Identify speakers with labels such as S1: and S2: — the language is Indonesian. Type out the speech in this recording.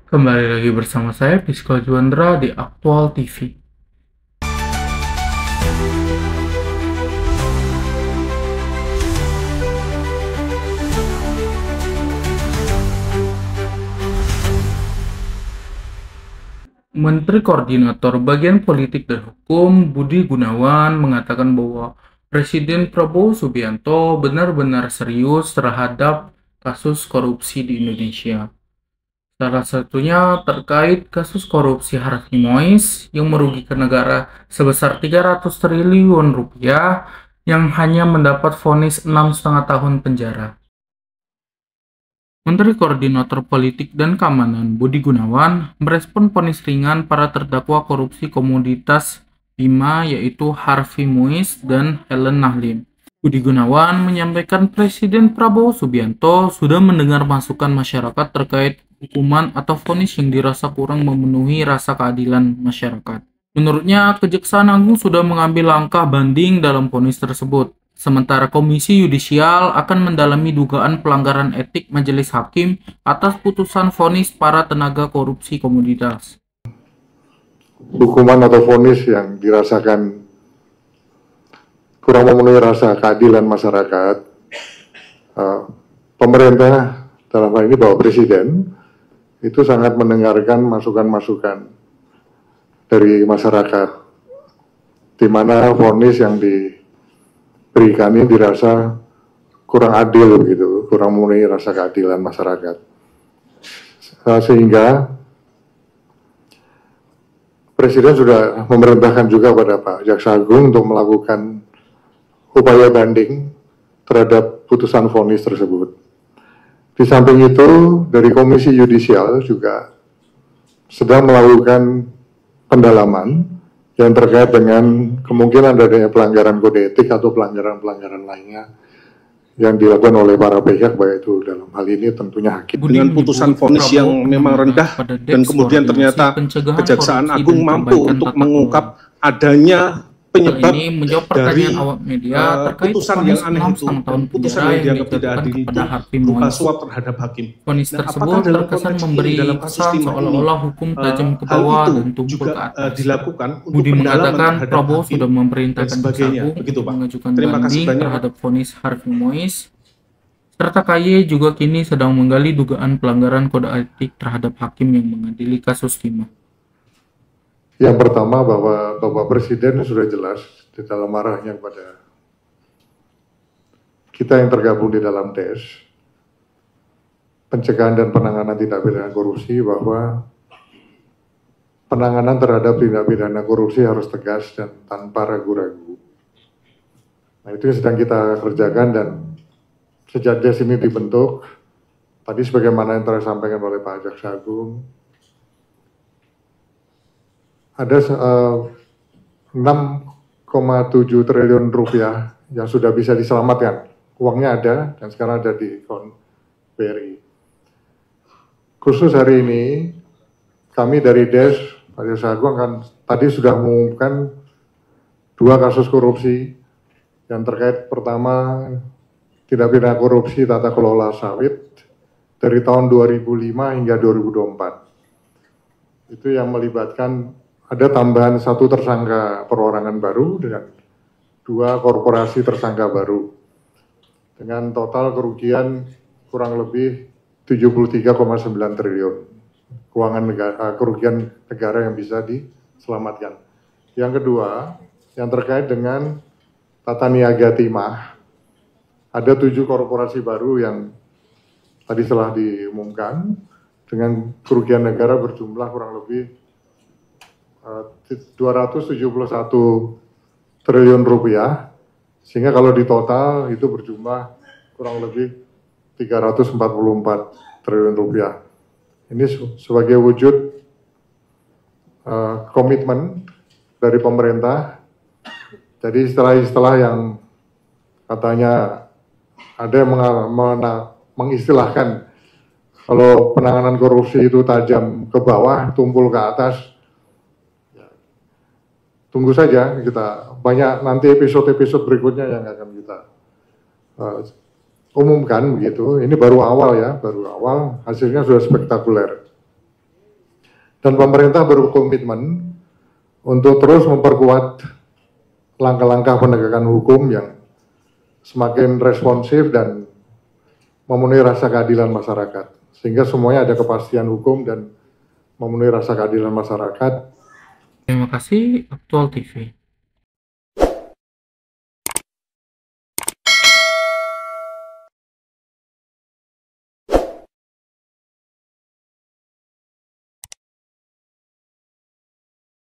S1: Kembali lagi bersama saya, Pisko Juandra di Aktual TV. Menteri Koordinator Bagian Politik dan Hukum Budi Gunawan mengatakan bahwa Presiden Prabowo Subianto benar-benar serius terhadap kasus korupsi di Indonesia. Salah satunya terkait kasus korupsi Harvey Mois yang merugikan negara sebesar 300 triliun rupiah yang hanya mendapat vonis 6,5 tahun penjara. Menteri Koordinator Politik dan Keamanan Budi Gunawan merespon vonis ringan para terdakwa korupsi komoditas Bima yaitu Harvey Mois dan Helen Nahlim. Budi Gunawan menyampaikan Presiden Prabowo Subianto sudah mendengar masukan masyarakat terkait hukuman atau vonis yang dirasa kurang memenuhi rasa keadilan masyarakat. Menurutnya, Kejaksaan Agung sudah mengambil langkah banding dalam vonis tersebut. Sementara Komisi Yudisial akan mendalami dugaan pelanggaran etik Majelis Hakim atas putusan vonis para tenaga korupsi komoditas.
S2: Hukuman atau vonis yang dirasakan kurang memenuhi rasa keadilan masyarakat, pemerintah dalam hal ini Bapak Presiden itu sangat mendengarkan masukan-masukan dari masyarakat, di mana vonis yang diberikan ini dirasa kurang adil gitu, kurang memenuhi rasa keadilan masyarakat, sehingga Presiden sudah memerintahkan juga pada Pak Jaksa Agung untuk melakukan upaya banding terhadap putusan vonis tersebut. Di samping itu, dari Komisi Yudisial juga sedang melakukan pendalaman yang terkait dengan kemungkinan adanya pelanggaran kode etik atau pelanggaran-pelanggaran lainnya yang dilakukan oleh para pihak, baik itu dalam hal ini tentunya hakim.
S3: Dengan putusan vonis yang memang rendah dan kemudian ternyata Kejaksaan Agung mampu untuk mengungkap adanya penyebab
S1: ini menjawab pertanyaan awak media terkait
S3: putusan yang aneh itu, putusan yang dianggap tidak adil itu berupa suap terhadap hakim.
S1: Vonis tersebut terkesan memberi kesan seolah-olah hukum tajam ke bawah dan tumpul ke atas.
S3: Dilakukan untuk
S1: Budi mengatakan Prabowo
S3: hakim
S1: sudah memerintahkan Jaksa Agung
S3: begitu, Pak.
S1: mengajukan
S3: Terima kasih
S1: banding
S3: banyak,
S1: terhadap vonis Harvey Mois, serta KY juga kini sedang menggali dugaan pelanggaran kode etik terhadap hakim yang mengadili kasus Bima.
S2: Yang pertama, bahwa Bapak Presiden sudah jelas di dalam arahnya kepada kita yang tergabung di dalam DES, pencegahan dan penanganan tindak pidana korupsi, bahwa penanganan terhadap tindak pidana korupsi harus tegas dan tanpa ragu-ragu. Nah, itu yang sedang kita kerjakan, dan sejak DES ini dibentuk, tadi sebagaimana yang telah disampaikan oleh Pak Jaksa Agung, ada 6,7 triliun rupiah yang sudah bisa diselamatkan. Uangnya ada dan sekarang ada di akun BRI. Khusus hari ini, kami dari DES, Pak Jaksa Agung tadi sudah mengumumkan 2 kasus korupsi yang terkait, pertama tindak pidana korupsi tata kelola sawit dari tahun 2005 hingga 2024. Itu yang melibatkan ada tambahan 1 tersangka perorangan baru dengan 2 korporasi tersangka baru dengan total kerugian kurang lebih 73,9 triliun kerugian negara yang bisa diselamatkan. Yang kedua, yang terkait dengan tata niaga timah, ada 7 korporasi baru yang tadi telah diumumkan dengan kerugian negara berjumlah kurang lebih 271 triliun rupiah, sehingga kalau di total itu berjumlah kurang lebih 344 triliun rupiah. Ini sebagai wujud komitmen dari pemerintah. Jadi istilah-istilah yang katanya ada yang mengistilahkan kalau penanganan korupsi itu tajam ke bawah, tumpul ke atas. Tunggu saja, kita banyak nanti episode-episode berikutnya yang akan kita umumkan begitu. Ini baru awal ya, baru awal, hasilnya sudah spektakuler. Dan pemerintah berkomitmen untuk terus memperkuat langkah-langkah penegakan hukum yang semakin responsif dan memenuhi rasa keadilan masyarakat. Sehingga semuanya ada kepastian hukum dan memenuhi rasa keadilan masyarakat.
S1: Terima kasih, Aktual TV.